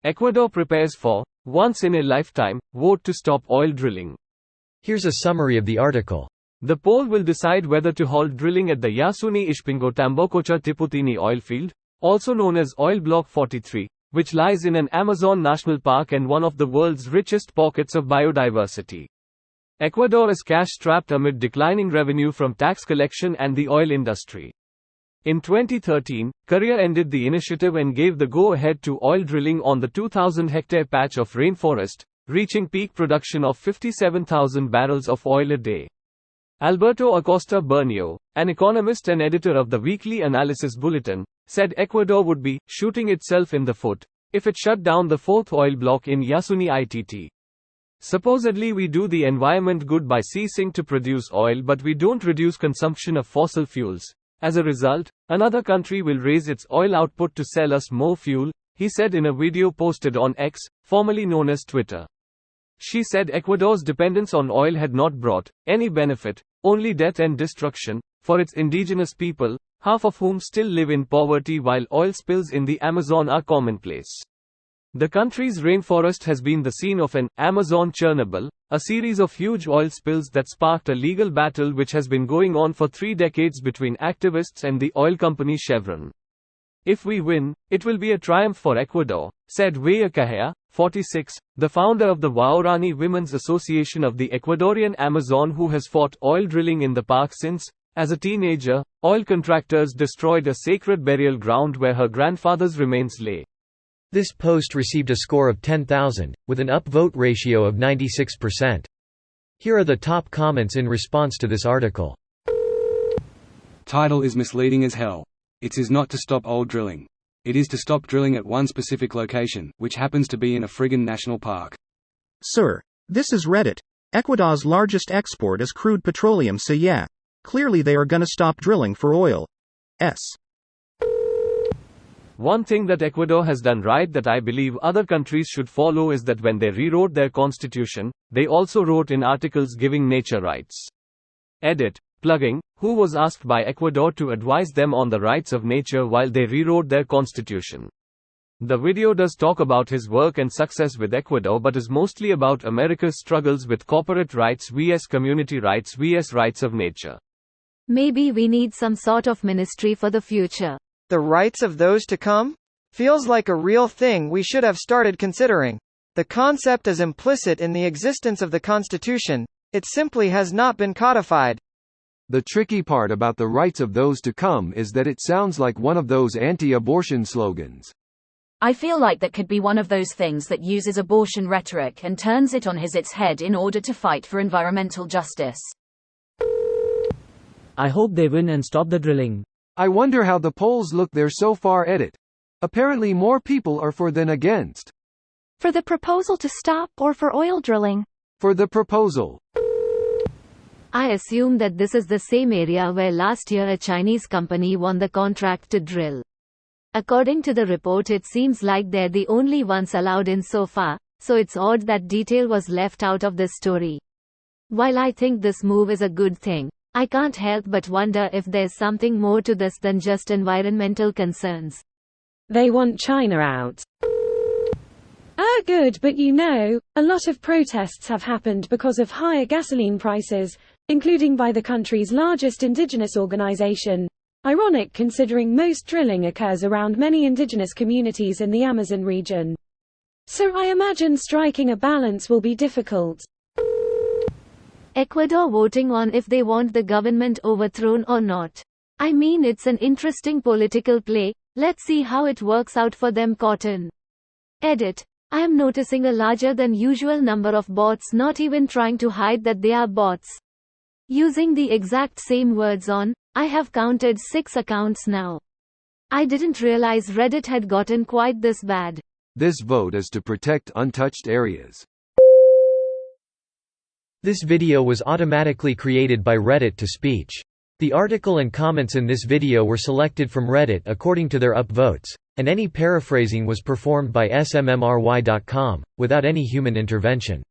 Ecuador prepares for once-in-a-lifetime vote to stop oil drilling. Here's a summary of the article. The poll will decide whether to halt drilling at the Yasuni Ishpingo Tambococha Tiputini oil field, also known as Oil Block 43, which lies in an Amazon national park and one of the world's richest pockets of biodiversity. Ecuador is cash-strapped amid declining revenue from tax collection and the oil industry. In 2013, Korea ended the initiative and gave the go-ahead to oil drilling on the 2,000-hectare patch of rainforest, reaching peak production of 57,000 barrels of oil a day. Alberto Acosta Bernio, an economist and editor of the Weekly Analysis Bulletin, said Ecuador would be shooting itself in the foot if it shut down the fourth oil block in Yasuni ITT. Supposedly we do the environment good by ceasing to produce oil, but we don't reduce consumption of fossil fuels. As a result, another country will raise its oil output to sell us more fuel, he said in a video posted on X, formerly known as Twitter. She said Ecuador's dependence on oil had not brought any benefit, only death and destruction, for its indigenous people, half of whom still live in poverty while oil spills in the Amazon are commonplace. The country's rainforest has been the scene of an Amazon Chernobyl, a series of huge oil spills that sparked a legal battle which has been going on for 3 decades between activists and the oil company Chevron. If we win, it will be a triumph for Ecuador, said Weya Kahea, 46, the founder of the Waorani Women's Association of the Ecuadorian Amazon, who has fought oil drilling in the park since, as a teenager, oil contractors destroyed a sacred burial ground where her grandfather's remains lay. This post received a score of 10,000, with an upvote ratio of 96%. Here are the top comments in response to this article. Title is misleading as hell. It is not to stop oil drilling. It is to stop drilling at one specific location, which happens to be in a friggin' national park. Sir, this is Reddit. Ecuador's largest export is crude petroleum, so yeah. Clearly they are gonna stop drilling for oil. One thing that Ecuador has done right that I believe other countries should follow is that when they rewrote their constitution, they also wrote in articles giving nature rights. Edit. Plugging, who was asked by Ecuador to advise them on the rights of nature while they rewrote their constitution. The video does talk about his work and success with Ecuador, but is mostly about America's struggles with corporate rights vs community rights vs rights of nature. Maybe we need some sort of ministry for the future. The rights of those to come? Feels like a real thing we should have started considering. The concept is implicit in the existence of the Constitution, it simply has not been codified. The tricky part about the rights of those to come is that it sounds like one of those anti-abortion slogans. I feel like that could be one of those things that uses abortion rhetoric and turns it on its head in order to fight for environmental justice. I hope they win and stop the drilling. I wonder how the polls look there so far. Edit. Apparently more people are for than against. For the proposal to stop or for oil drilling? For the proposal. I assume that this is the same area where last year a Chinese company won the contract to drill. According to the report, it seems like they're the only ones allowed in so far, so it's odd that detail was left out of this story. While I think this move is a good thing, I can't help but wonder if there's something more to this than just environmental concerns. They want China out. Good, but a lot of protests have happened because of higher gasoline prices, including by the country's largest indigenous organization. Ironic considering most drilling occurs around many indigenous communities in the Amazon region. So I imagine striking a balance will be difficult. Ecuador voting on if they want the government overthrown or not. I mean, it's an interesting political play, let's see how it works out for them. Cotton. Edit. I am noticing a larger than usual number of bots not even trying to hide that they are bots. Using the exact same words on, I have counted 6 accounts now. I didn't realize Reddit had gotten quite this bad. This vote is to protect untouched areas. This video was automatically created by Reddit to speech. The article and comments in this video were selected from Reddit according to their upvotes, and any paraphrasing was performed by smmry.com, without any human intervention.